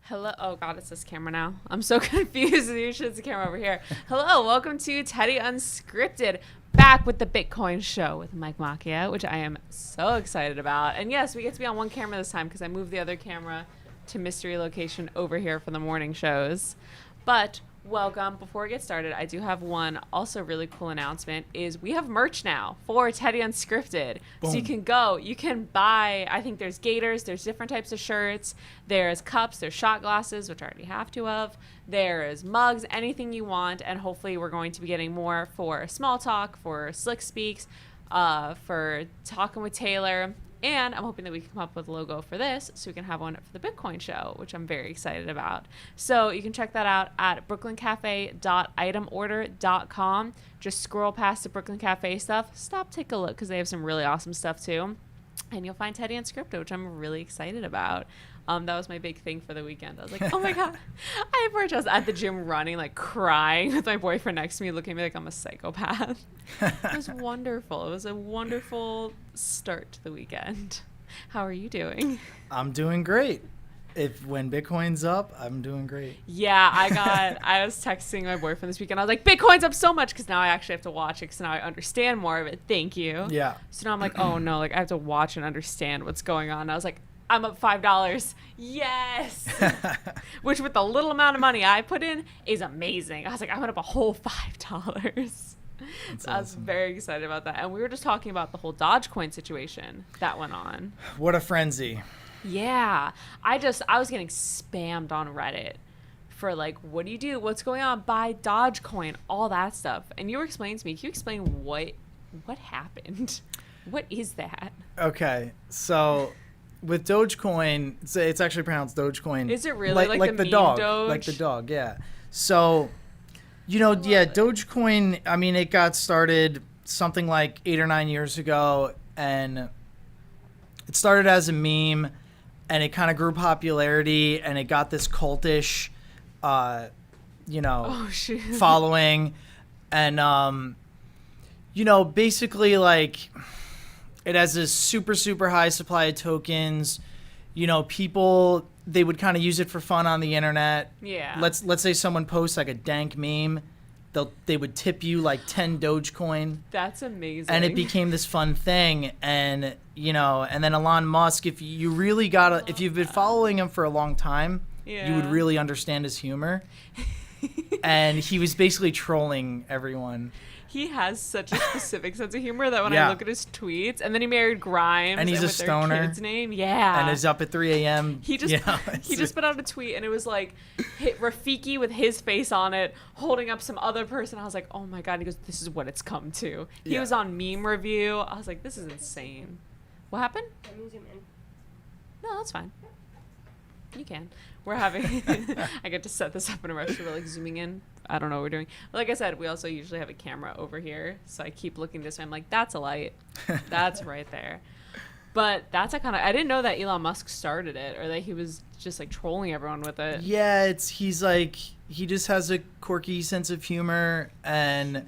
Hello. Oh God, it's this camera now. I'm so confused. Usually it's the camera over here. Hello, welcome to Teddy Unscripted. Back with the Bitcoin show with Mike Macchia, which I am so excited about. And yes, we get to be on one camera this time because I moved the other camera to mystery location over here for the morning shows. But welcome. Before we get started, I do have one also really cool announcement is we have merch now for Teddy Unscripted. Boom. So you can buy, I think there's gaiters, there's different types of shirts, there's cups, there's shot glasses, which I already have two of, there's mugs, anything you want, and hopefully we're going to be getting more for Small Talk, for Slick Speaks, for Talking with Taylor. And I'm hoping that we can come up with a logo for this so we can have one for the Bitcoin show, which I'm very excited about. So you can check that out at brooklyncafe.itemorder.com. Just scroll past the Brooklyn Cafe stuff. Stop, take a look, because they have some really awesome stuff too. And you'll find Teddy Unscripted, which I'm really excited about. That was my big thing for the weekend. I was like, oh my God. I was at the gym running, like crying with my boyfriend next to me, looking at me like I'm a psychopath. It was wonderful. It was a wonderful start to the weekend. How are you doing? I'm doing great. When Bitcoin's up, I'm doing great. Yeah, I was texting my boyfriend this weekend. I was like, Bitcoin's up so much because now I actually have to watch it because now I understand more of it. Thank you. Yeah. So now I'm like, oh no, like I have to watch and understand what's going on. I was like, I'm up $5. Yes. Which with the little amount of money I put in is amazing. I was like, I went up a whole $5. So I was very excited about that. And we were just talking about the whole Dogecoin situation that went on. What a frenzy. Yeah. I was getting spammed on Reddit for like, what do you do? What's going on? Buy Dogecoin, all that stuff. And you were explaining to me, can you explain what happened? What is that? Okay. So with Dogecoin, it's actually pronounced Dogecoin. Is it really like the dog? Doge? Like the dog, yeah. So, Dogecoin, I mean, it got started something like 8 or 9 years ago, and it started as a meme, and it kind of grew popularity, and it got this cultish, following, and, basically, like, it has this super, super high supply of tokens. People, they would kind of use it for fun on the internet. Yeah. Let's say someone posts like a dank meme. They would tip you like 10 Dogecoin. That's amazing. And it became this fun thing. And, and then Elon Musk, if you've been following him for a long time, you would really understand his humor. And he was basically trolling everyone. He has such a specific sense of humor that when I look at his tweets, and then he married Grimes, and he's a stoner. Their kid's name, and is up at 3 a.m. He just put out a tweet, and it was like Rafiki with his face on it, holding up some other person. I was like, oh my God. He goes, this is what it's come to. He was on Meme Review. I was like, this is insane. What happened? Let me zoom in. No, that's fine. You can. We're having I get to set this up in a rush. We're like zooming in. I don't know what we're doing. But like I said, we also usually have a camera over here. So I keep looking this way. I'm like, that's a light. That's right there. But that's I didn't know that Elon Musk started it or that he was just like trolling everyone with it. Yeah, he just has a quirky sense of humor, and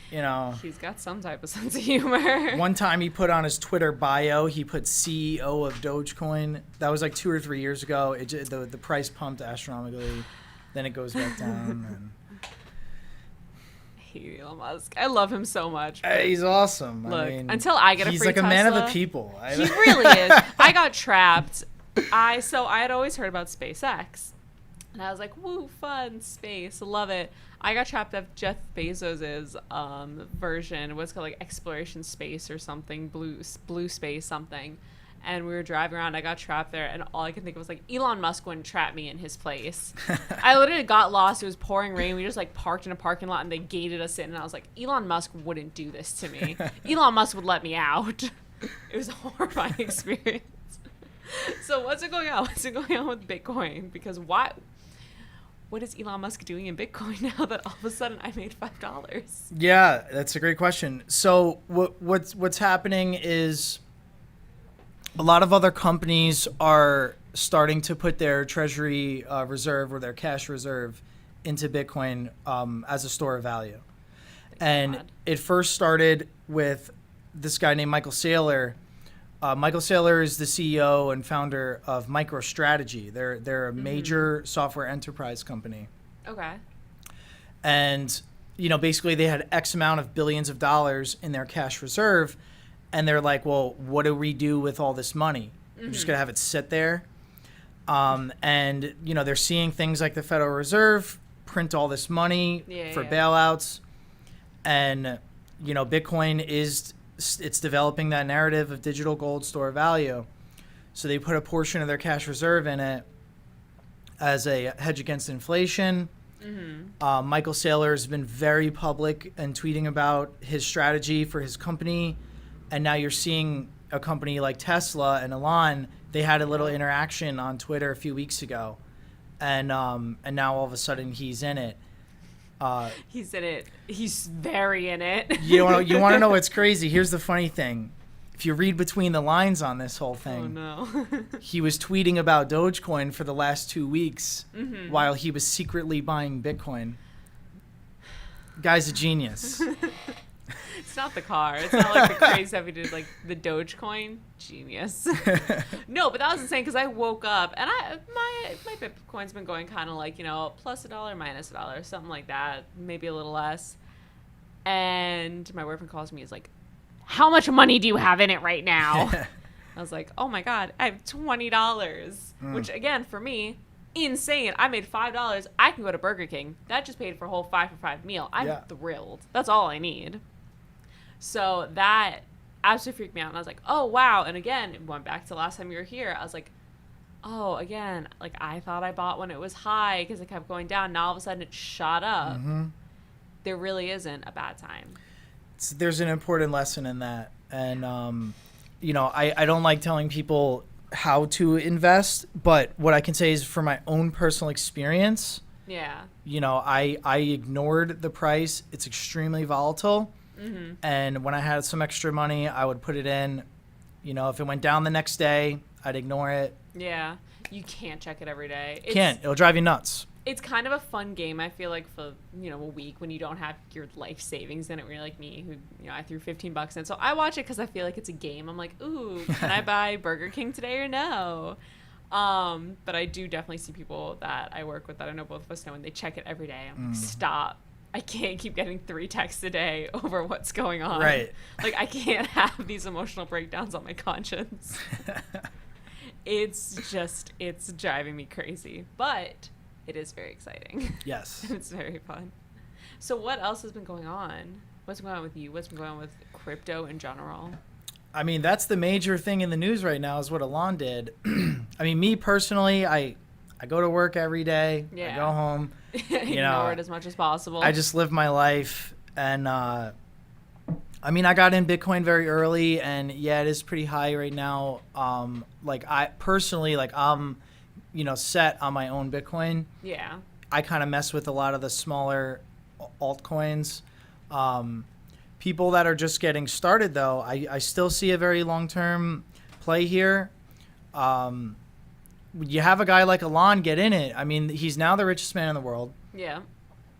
he's got some type of sense of humor. One time he put on his Twitter bio, he put CEO of Dogecoin. That was like 2 or 3 years ago. The price pumped astronomically. Then it goes back down. And I hate Elon Musk. I love him so much. He's awesome. Look, until I get a free Tesla. He's like a man of the people. He really is. I got trapped. I had always heard about SpaceX. And I was like, woo, fun, space, love it. I got trapped at Jeff Bezos's version. What's called like Exploration Space or something, blue space something. And we were driving around. I got trapped there, and all I could think of was like Elon Musk wouldn't trap me in his place. I literally got lost. It was pouring rain. We just like parked in a parking lot, and they gated us in. And I was like, Elon Musk wouldn't do this to me. Elon Musk would let me out. It was a horrifying experience. So what's going on? What's going on with Bitcoin? Because what is Elon Musk doing in Bitcoin now that all of a sudden I made $5? Yeah, that's a great question. So what's happening is a lot of other companies are starting to put their treasury reserve or their cash reserve into Bitcoin as a store of value. And it first started with this guy named Michael Saylor Michael Saylor is the CEO and founder of MicroStrategy. They're a major software enterprise company. Okay. And, basically they had X amount of billions of dollars in their cash reserve. And they're like, well, what do we do with all this money? We're just going to have it sit there. And, they're seeing things like the Federal Reserve print all this money for bailouts. And, Bitcoin it's developing that narrative of digital gold store value. So they put a portion of their cash reserve in it as a hedge against inflation. Michael Saylor has been very public and tweeting about his strategy for his company. And now you're seeing a company like Tesla and Elon, they had a little interaction on Twitter a few weeks ago. And now all of a sudden he's in it. He's in it. He's very in it. You want to know what's crazy? Here's the funny thing. If you read between the lines on this whole thing, he was tweeting about Dogecoin for the last 2 weeks while he was secretly buying Bitcoin. Guy's a genius. It's not the car. It's not like the crazy stuff he did, like the Dogecoin. Genius. No, but that was insane because I woke up and my Bitcoin's been going kind of like, plus $1, minus $1, something like that, maybe a little less. And my boyfriend calls me. He's like, "How much money do you have in it right now?" I was like, "Oh my God, I have $20," which again for me, insane. I made $5. I can go to Burger King. That just paid for a whole 5 for $5 meal. I'm thrilled. That's all I need. So that absolutely freaked me out. And I was like, oh, wow. And again, it went back to last time you were here. I was like, oh, again, like I thought I bought when it was high because it kept going down. Now all of a sudden it shot up. There really isn't a bad time. There's an important lesson in that. And, I don't like telling people how to invest. But what I can say is from my own personal experience, I ignored the price. It's extremely volatile. And when I had some extra money, I would put it in. If it went down the next day, I'd ignore it. Yeah. You can't check it every day. It'll drive you nuts. It's kind of a fun game, I feel like, for, a week when you don't have your life savings in it, where you're like me, who, I threw $15 in. So I watch it because I feel like it's a game. I'm like, ooh, can I buy Burger King today or no? But I do definitely see people that I work with that I know both of us know, and they check it every day. I'm like, stop. I can't keep getting 3 texts a day over what's going on. Right. Like, I can't have these emotional breakdowns on my conscience. It's driving me crazy. But it is very exciting. Yes. It's very fun. So what else has been going on? What's going on with you? What's been going on with crypto in general? I mean, that's the major thing in the news right now is what Elon did. I mean, me personally, I go to work every day. I go home. Ignore it as much as possible. I just live my life. And, I got in Bitcoin very early. And, it is pretty high right now. I'm, set on my own Bitcoin. Yeah. I kind of mess with a lot of the smaller altcoins. People that are just getting started, though, I still see a very long-term play here. You have a guy like Elon get in it. I mean, he's now the richest man in the world. Yeah.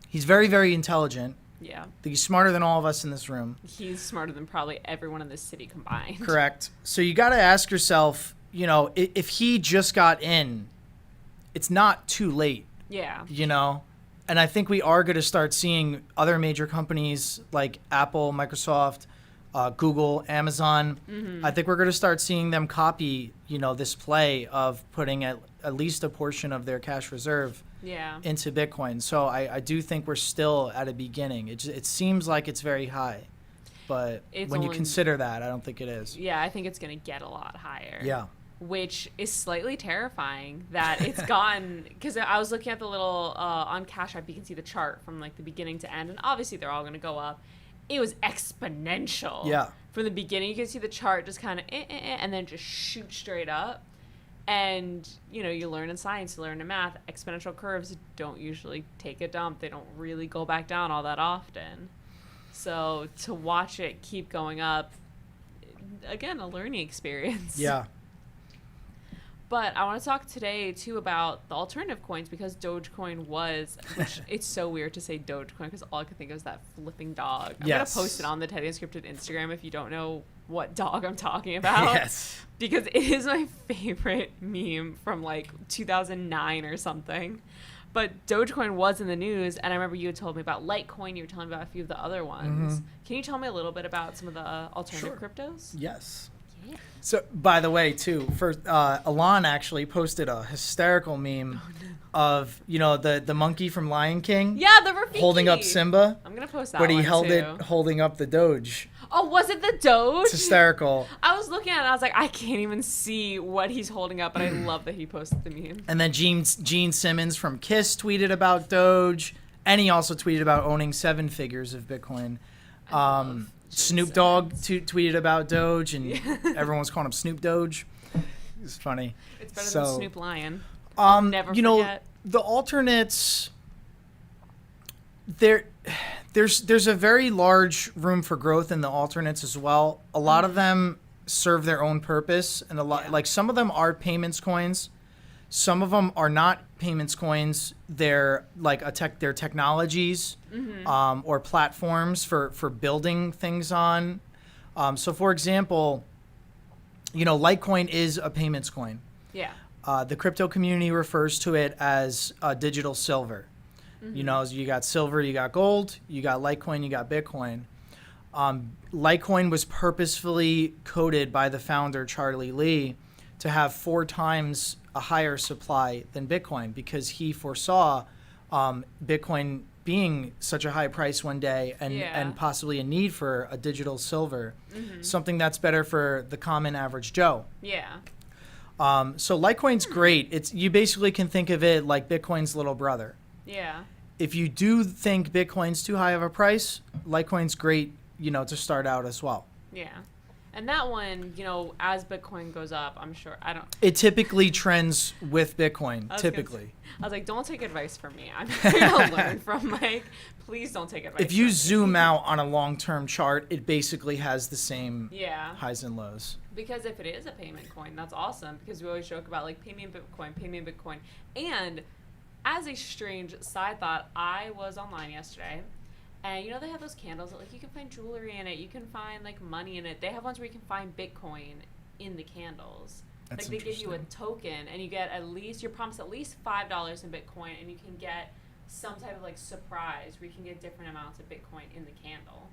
He's very, very intelligent. Yeah. I think he's smarter than all of us in this room. He's smarter than probably everyone in this city combined. Correct. So you got to ask yourself, if he just got in, it's not too late. Yeah. And I think we are going to start seeing other major companies like Apple, Microsoft, Google, Amazon. I think we're going to start seeing them copy, this play of putting at least a portion of their cash reserve into Bitcoin. So I do think we're still at a beginning. It seems like it's very high. But when you consider that, I don't think it is. Yeah, I think it's going to get a lot higher. Yeah. Which is slightly terrifying that it's gone, because I was looking at the little on Cash App, you can see the chart from like the beginning to end, and obviously they're all going to go up. It was exponential. Yeah. From the beginning, you can see the chart just kind of and then just shoot straight up. And you learn in science, you learn in math, exponential curves don't usually take a dump. They don't really go back down all that often. So to watch it keep going up, again, a learning experience. Yeah. But I want to talk today, too, about the alternative coins, because Dogecoin which it's so weird to say Dogecoin because all I could think of is that flipping dog. I'm going to post it on the Teddy Unscripted Instagram if you don't know what dog I'm talking about. Yes. Because it is my favorite meme from like 2009 or something. But Dogecoin was in the news, and I remember you had told me about Litecoin. You were telling me about a few of the other ones. Can you tell me a little bit about some of the alternative cryptos? Yes. Yeah. So, by the way, too, Alon actually posted a hysterical meme of, the monkey from Lion King Yeah, the Rafiki. holding up Simba, I'm going to post that but he one, held too. it holding up the Doge. Oh, was it the Doge? It's hysterical. I was looking at it, and I was like, I can't even see what he's holding up, but I love that he posted the meme. And then Gene Simmons from Kiss tweeted about Doge, and he also tweeted about owning 7 figures of Bitcoin. Snoop Dogg tweeted about Doge, and everyone was calling him Snoop Doge. It's funny. It's better than Snoop Lion. Never you know, forget. the alternates, there's a very large room for growth in the alternates as well. A lot of them serve their own purpose, and like some of them are payments coins. Some of them are not payments coins. They're like they're technologies or platforms for building things on. So, for example, Litecoin is a payments coin. Yeah. The crypto community refers to it as digital silver. You got silver, you got gold, you got Litecoin, you got Bitcoin. Litecoin was purposefully coded by the founder, Charlie Lee, to have 4 times a higher supply than Bitcoin because he foresaw Bitcoin being such a high price one day and possibly a need for a digital silver, something that's better for the common average Joe. Yeah. So Litecoin's great. You basically can think of it like Bitcoin's little brother. Yeah. If you do think Bitcoin's too high of a price, Litecoin's great, to start out as well. Yeah. And that one, as Bitcoin goes up, I'm sure, It typically trends with Bitcoin, I was like, don't take advice from me. I'm here to learn from Mike. Please don't take advice If you from me. zoom out on a long-term chart, it basically has the same highs and lows. Because if it is a payment coin, that's awesome. Because we always joke about, like, pay me in Bitcoin. And as a strange side thought, I was online yesterday. And they have those candles that, like, you can find jewelry in it. You can find, like, money in it. They have ones where you can find Bitcoin in the candles. That's like, they give you a token, and you get you're promised at least $5 in Bitcoin, and you can get some type of, like, surprise where you can get different amounts of Bitcoin in the candle.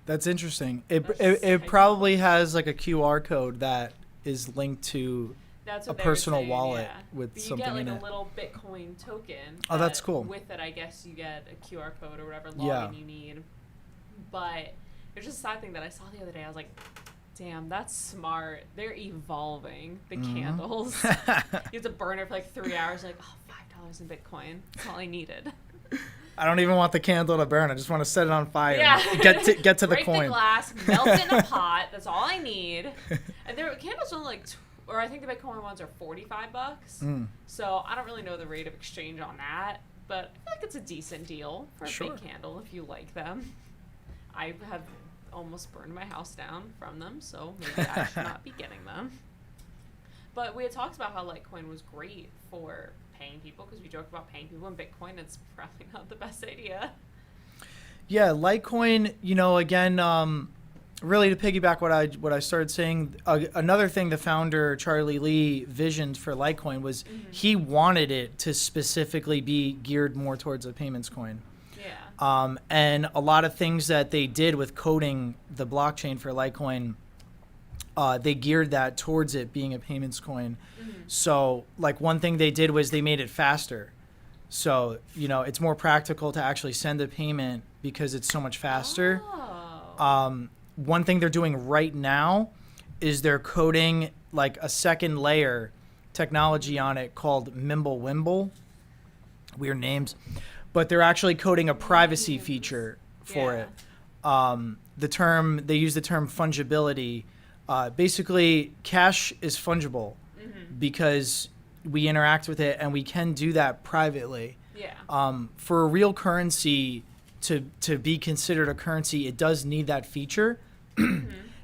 That's interesting. It probably has, like, a QR code that is linked to That's a what they were personal saying, wallet yeah. with But something in it. You get like a little Bitcoin token. Oh, that's cool. With it, I guess you get a QR code or whatever login you need. But it's just a sad thing that I saw the other day. I was like, damn, that's smart. They're evolving the candles. You have to burn it for like 3 hours. Like, oh, $5 in Bitcoin. That's all I needed. I don't even want the candle to burn. I just want to set it on fire. Yeah. And get to the Break coin. the glass, melt it in a pot. That's all I need. And their candles are only like, or I think the Bitcoin ones are $45. So I don't really know the rate of exchange on that, but I feel like it's a decent deal for a big candle if you like them. I have almost burned my house down from them, so maybe I should not be getting them. But we had talked about how Litecoin was great for paying people because we joke about paying people in Bitcoin. It's probably not the best idea. Yeah, Litecoin, again, really to piggyback what I started saying, another thing the founder, Charlie Lee, visioned for Litecoin was he wanted it to specifically be geared more towards a payments coin. Yeah. And a lot of things that they did with coding the blockchain for Litecoin, they geared that towards it being a payments coin. So, like, one thing they did was they made it faster. So, it's more practical to actually send a payment because it's so much faster. Oh. One thing they're doing right now is they're coding, like, a second layer technology on it called Mimblewimble. Weird names. But they're actually coding a privacy feature for it. They use the term fungibility. Basically, cash is fungible because we interact with it and we can do that privately. Yeah. For a real currency to be considered a currency, it does need that feature.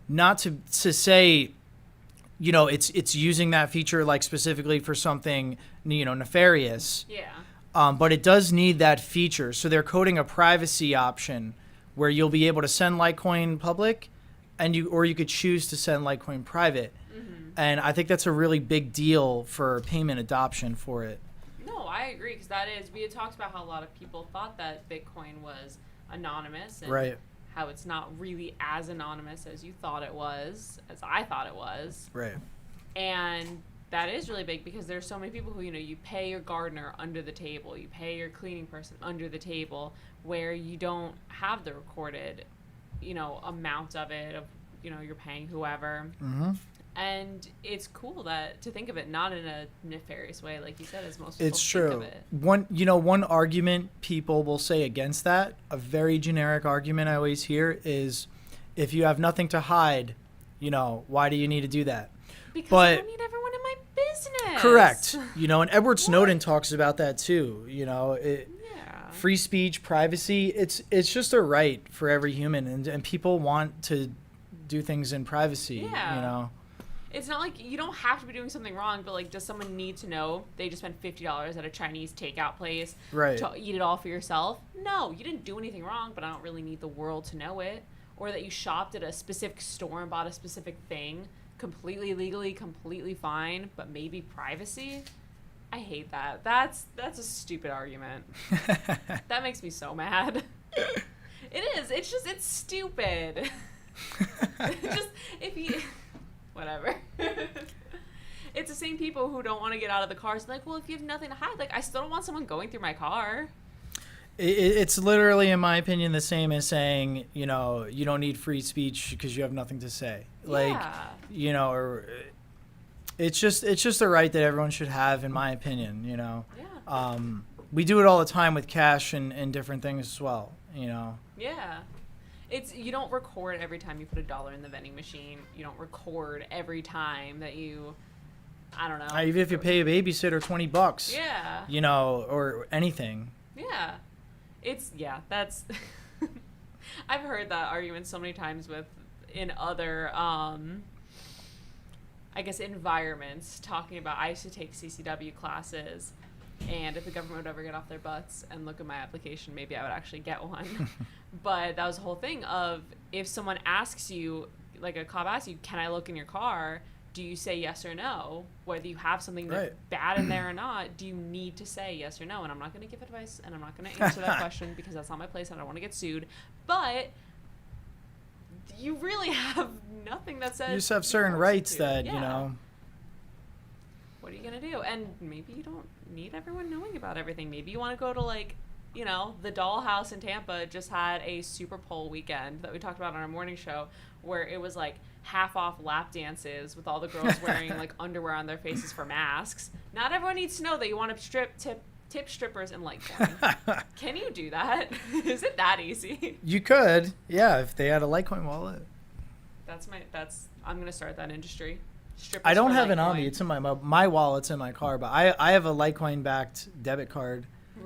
Not to say, it's using that feature like specifically for something, nefarious. Yeah. But it does need that feature. So they're coding a privacy option where you'll be able to send Litecoin public and you could choose to send Litecoin private. Mm-hmm. And I think that's a really big deal for payment adoption for it. No, I agree, because we had talked about how a lot of people thought that Bitcoin was anonymous, and Right. how it's not really as anonymous as you thought it was, as I thought it was. Right. And that is really big, because there's so many people who, you pay your gardener under the table, you pay your cleaning person under the table, where you don't have the recorded, amount of it, of, you're paying whoever. Mm-hmm. And it's cool to think of it not in a nefarious way, like you said, as most people It's think true. of it. One argument people will say against that, a very generic argument I always hear is, if you have nothing to hide, why do you need to do that? Because But- I don't need everyone in my business. Correct. And Edward Snowden talks about that too. Yeah. Free speech, privacy, it's just a right for every human, and people want to do things in privacy. Yeah. It's not like you don't have to be doing something wrong, but like, does someone need to know they just spent $50 at a Chinese takeout place Right. to eat it all for yourself? No, you didn't do anything wrong, but I don't really need the world to know it. Or that you shopped at a specific store and bought a specific thing, completely legally, completely fine, but maybe privacy? I hate that. That's a stupid argument. That makes me so mad. It is. It's stupid. Just, whatever. It's the same people who don't want to get out of the cars. Like, well, if you have nothing to hide, like, I still don't want someone going through my car. It's literally, in my opinion, the same as saying, you don't need free speech because you have nothing to say. Like, Yeah. or it's just a right that everyone should have, in my opinion. Yeah. We do it all the time with cash and different things as well. Yeah. You don't record every time you put $1 in the vending machine. You don't record every time that you, I don't know. Even if you pay a babysitter $20. Yeah. Or anything. Yeah. That's I've heard that argument so many times in other I guess environments, talking about, I used to take CCW classes, and if the government would ever get off their butts and look at my application, maybe I would actually get one. But that was the whole thing of, if someone asks you, like a cop asks you, can I look in your car? Do you say yes or no? Whether you have something Right. bad in there or not, do you need to say yes or no? And I'm not going to give advice, and I'm not going to answer that question, because that's not my place and I don't want to get sued. But you really have nothing that says... You just have certain you're rights forced to. that, Yeah. What are you going to do? And maybe you don't need everyone knowing about everything. Maybe you want to go to, like, the Dollhouse in Tampa just had a Super Bowl weekend that we talked about on our morning show, where it was like half off lap dances with all the girls wearing like underwear on their faces for masks. Not everyone needs to know that you want to tip strippers in Litecoin. Can you do that? Is it that easy? You could, yeah, if they had a Litecoin wallet. I'm gonna start that industry. Strippers I don't for have it on Litecoin. me. It's in my wallet's in my car, but I have a Litecoin backed debit card.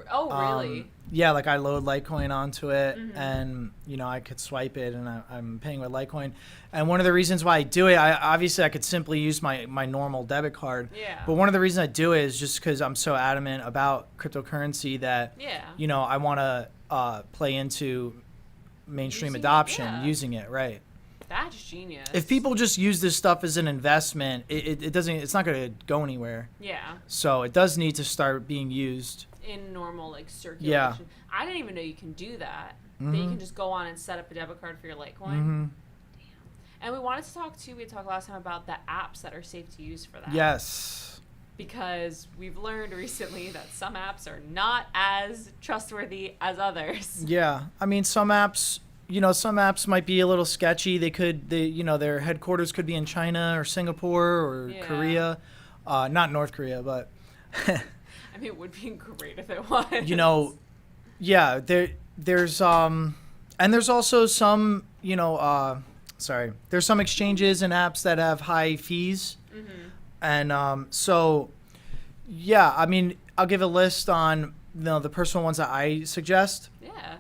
Oh, really? Yeah, like I load Litecoin onto it, Mhm. and I could swipe it, and I'm paying with Litecoin. And one of the reasons why I do it, I could simply use my normal debit card. Yeah. But one of the reasons I do it is just because I'm so adamant about cryptocurrency that Yeah. I want to play into mainstream Using it, adoption, yeah. using it, right? That's genius. If people just use this stuff as an investment, it's not going to go anywhere. Yeah. So it does need to start being used. In normal like circulation. Yeah. I didn't even know you can do that. That you Mhm. can just go on and set up a debit card for your Litecoin. Mm-hmm. And we wanted to talk too. We talked last time about the apps that are safe to use for that. Yes. Because we've learned recently that some apps are not as trustworthy as others. Yeah. I mean, some apps might be a little sketchy. Their headquarters could be in China or Singapore or Yeah. Korea. Not North Korea, but I mean, it would be great if it was. yeah, there's and there's also some, there's some exchanges and apps that have high fees. Mm-hmm. And so, yeah, I mean, I'll give a list on the personal ones that I suggest. Yeah.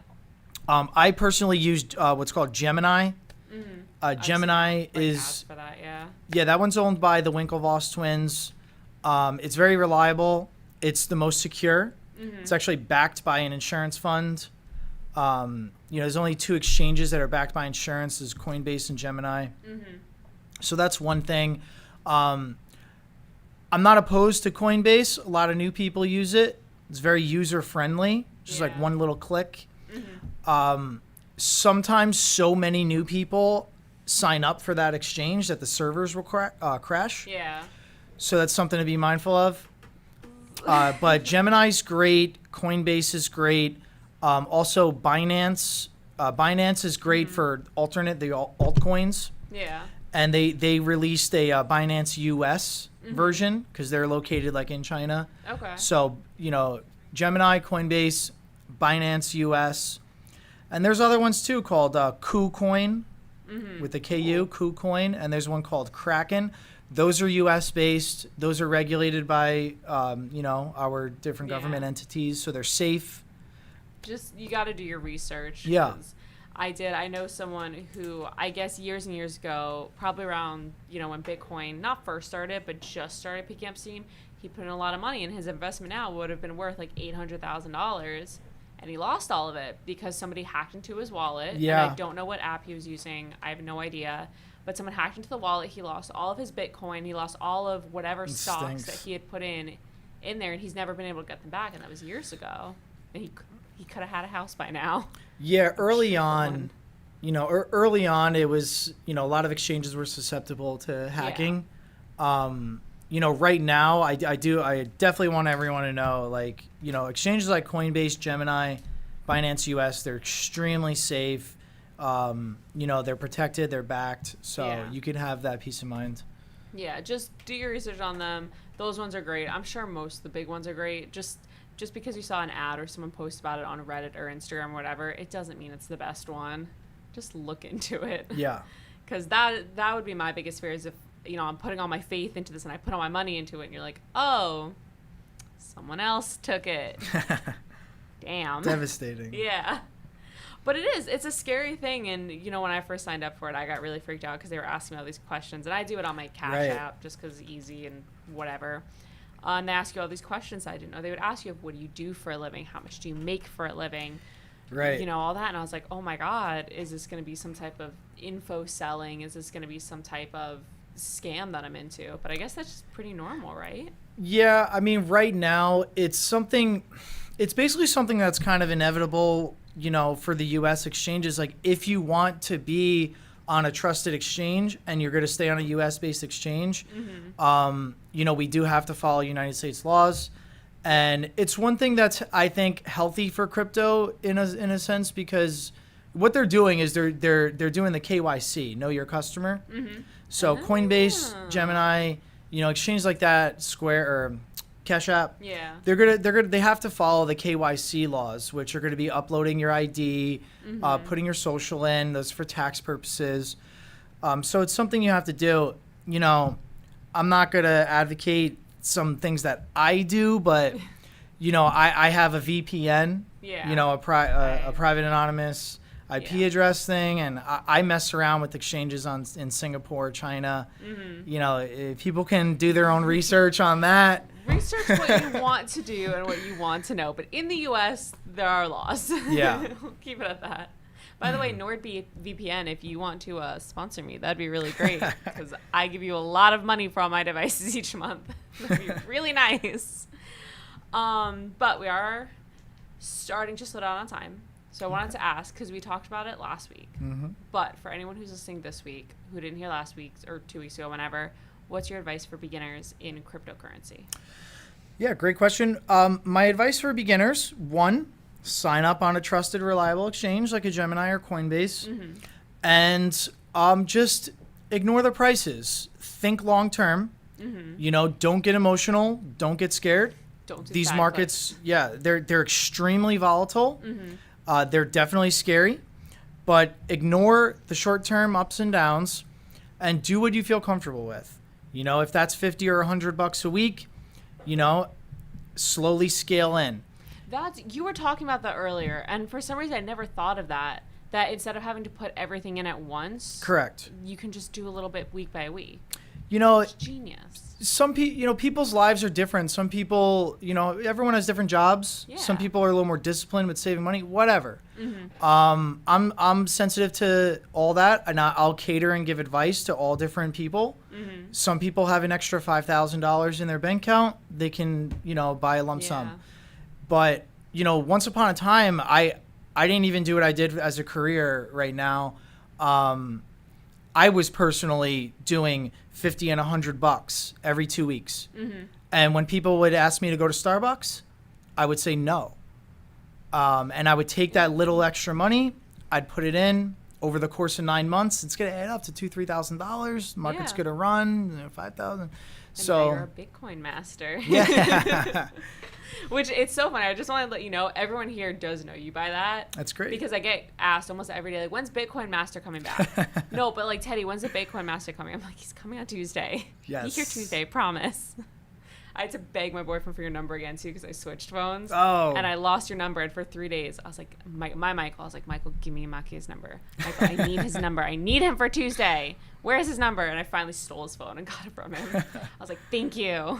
I personally used what's called Gemini. Mm-hmm. Gemini I've seen, is ads for that, yeah. Yeah, that one's owned by the Winklevoss twins. It's very reliable. It's the most secure. Mm-hmm. It's actually backed by an insurance fund. There's only 2 exchanges that are backed by insurance: is Coinbase and Gemini. So that's one thing. I'm not opposed to Coinbase. A lot of new people use it. It's very user friendly, just like one little click. Sometimes so many new people sign up for that exchange that the servers will crash. Yeah. So that's something to be mindful of. But Gemini's great. Coinbase is great. Also, Binance. Binance is great for the altcoins. Yeah. And they released a Binance US version because they're located like in China. Okay. So, Gemini, Coinbase, Binance US. And there's other ones too called KuCoin with the KU, KuCoin. And there's one called Kraken. Those are US based. Those are regulated by, our different government entities. So they're safe. Just, you got to do your research. Yeah. I know someone who, I guess years and years ago, probably around, when Bitcoin not first started, but just started picking up steam, he put in a lot of money, and his investment now would have been worth like $800,000, and he lost all of it because somebody hacked into his wallet. Yeah. And I don't know what app he was using. I have no idea. But someone hacked into the wallet. He lost all of his Bitcoin. He lost all of whatever stocks that he had put in there, and he's never been able to get them back, and that was years ago. And he could have had a house by now. Yeah, early on, it was, a lot of exchanges were susceptible to hacking. Right now, I definitely want everyone to know, exchanges like Coinbase, Gemini, Binance US, they're extremely safe. They're protected, they're backed, so you can have that peace of mind. Yeah, just do your research on them. Those ones are great. I'm sure most of the big ones are great. Just because you saw an ad or someone post about it on Reddit or Instagram or whatever, it doesn't mean it's the best one. Just look into it. Yeah. Because that would be my biggest fear is if, I'm putting all my faith into this and I put all my money into it and you're like, oh, someone else took it. Damn. Devastating. Yeah. But it's a scary thing. And, when I first signed up for it, I got really freaked out because they were asking me all these questions. And I do it on my Cash app just because it's easy and whatever. And they ask you all these questions I didn't know. They would ask you, what do you do for a living? How much do you make for a living? Right. All that. And I was like, oh my God, is this going to be some type of info selling? Is this going to be some type of scam that I'm into? But I guess that's just pretty normal, right? Yeah. I mean, right now it's basically something that's kind of inevitable, for the US exchanges. Like if you want to be on a trusted exchange and you're going to stay on a US based exchange, we do have to follow United States laws. And it's one thing that's, I think, healthy for crypto in a sense, because what they're doing is they're doing the KYC, know your customer. So Coinbase, Gemini, exchanges like that, Square or Cash App. Yeah. They have to follow the KYC laws, which are going to be uploading your ID, putting your social in. Those for tax purposes. So it's something you have to do. I'm not going to advocate some things that I do, but I have a VPN. Yeah. A private anonymous IP address thing, and I mess around with exchanges in Singapore, China. If people can do their own research on that. Research what you want to do and what you want to know. But in the U.S., there are laws. Yeah. We'll keep it at that. By the way, NordVPN, if you want to sponsor me, that'd be really great because I give you a lot of money for all my devices each month. That'd be really nice. But we are starting to slow down on time. So I wanted to ask, because we talked about it last week, but for anyone who's listening this week who didn't hear last week or 2 weeks ago, whenever, what's your advice for beginners in cryptocurrency? Yeah, great question. My advice for beginners, 1, sign up on a trusted, reliable exchange like a Gemini or Coinbase, and just ignore the prices. Think long term. Don't get emotional. Don't get scared. Don't do These markets, they're extremely volatile. They're definitely scary, but ignore the short-term ups and downs and do what you feel comfortable with. If that's $50 or $100 a week, slowly scale in. You were talking about that earlier, and for some reason I never thought of that instead of having to put everything in at once. Correct. You can just do a little bit week by week. You know, It's genius. some people, people's lives are different. Some people, everyone has different jobs. Yeah. Some people are a little more disciplined with saving money, whatever. Mm-hmm. I'm sensitive to all that, and I'll cater and give advice to all different people. Mm-hmm. Some people have an extra $5,000 in their bank account. They can, buy a lump Yeah. sum. But, once upon a time, I didn't even do what I did as a career right now. I was personally doing $50 and $100 every 2 weeks. Mm-hmm. And when people would ask me to go to Starbucks, I would say no. And I would take that little extra money, I'd put it in over the course of 9 months. It's going to add up to $2,000-$3,000. Market's Yeah. going to run $5,000. And So now you're a Bitcoin master. yeah, Which it's so funny. I just want to let you know, everyone here does know you by that. that's great. Because I get asked almost every day, like, when's Bitcoin Master coming back? No, but like, Teddy, when's the Bitcoin Master coming? I'm like, he's coming on Tuesday. Yes. Be here Tuesday, promise. I had to beg my boyfriend for your number again, too, because I switched phones. Oh. And I lost your number, and for 3 days, I was like, my Michael, I was like, Michael, give me Maki's number. Michael, I need his number. I need him for Tuesday. Where's his number? And I finally stole his phone and got it from him. I was like, thank you.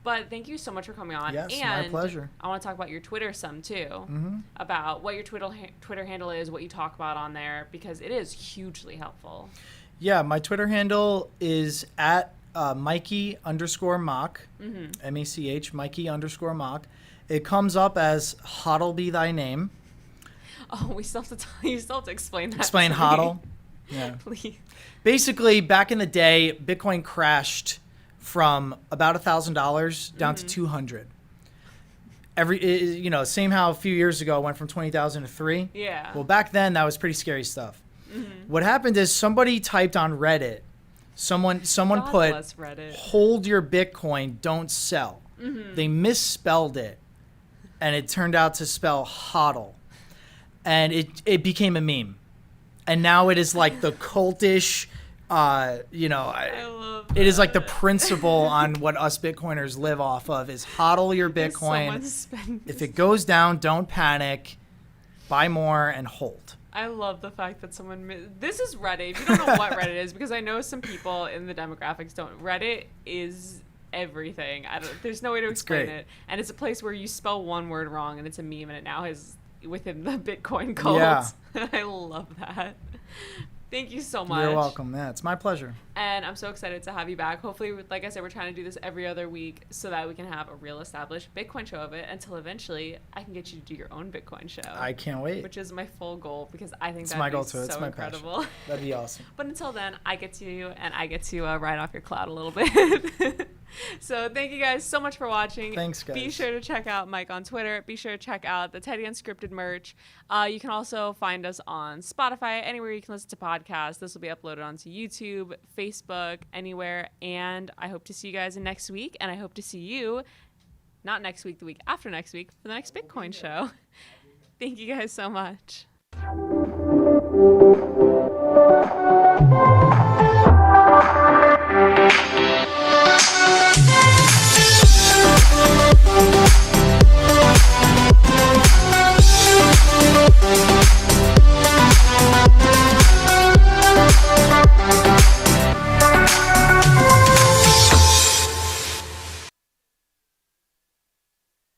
But thank you so much for coming on. Yes, and my pleasure. I want to talk about your Twitter some too, about what your Twitter handle is, what you talk about on there, because it is hugely helpful. Yeah, my Twitter handle is at Mikey_Mock, M-A-C-H, Mikey_Mock. It comes up as Hodl be thy name. Oh, we still have to you still have to explain that. Explain to me. Hodl. Yeah. Please. Basically, back in the day, Bitcoin crashed from about $1,000 down to 200. Same how a few years ago it went from 20,000 to 3. Yeah. Well, back then that was pretty scary stuff. What happened is somebody typed on Reddit. Someone God put, bless Reddit. "Hold your Bitcoin, don't sell." They misspelled it, and it turned out to spell hodl, and it became a meme, and now it is like the cultish, I love it is like the principle on what us Bitcoiners live off of is hodl your Bitcoin. If it goes down, don't panic, buy more and hold. I love the fact that this is Reddit. If you don't know what Reddit is, because I know some people in the demographics don't. Reddit is everything. There's no way to explain great. it. And it's a place where you spell one word wrong and it's a meme and it now is within the Bitcoin cult. Yeah. I love that. Thank you so much. You're welcome. Yeah, it's my pleasure. And I'm so excited to have you back. Hopefully, like I said, we're trying to do this every other week so that we can have a real established Bitcoin show of it until eventually I can get you to do your own Bitcoin show. I can't wait. Which is my full goal because I think It's that'd my be goal too. so It's my incredible. passion. That'd be awesome. But until then, I get to ride off your cloud a little bit. So thank you guys so much for watching. Thanks, guys. Be sure to check out Mike on Twitter. Be sure to check out the Teddy Unscripted merch. You can also find us on Spotify, anywhere you can listen to podcasts. This will be uploaded onto YouTube, Facebook, anywhere. And I hope to see you guys in next week. And I hope to see you, not next week, the week after next week, for the next Bitcoin show. Thank you guys so much.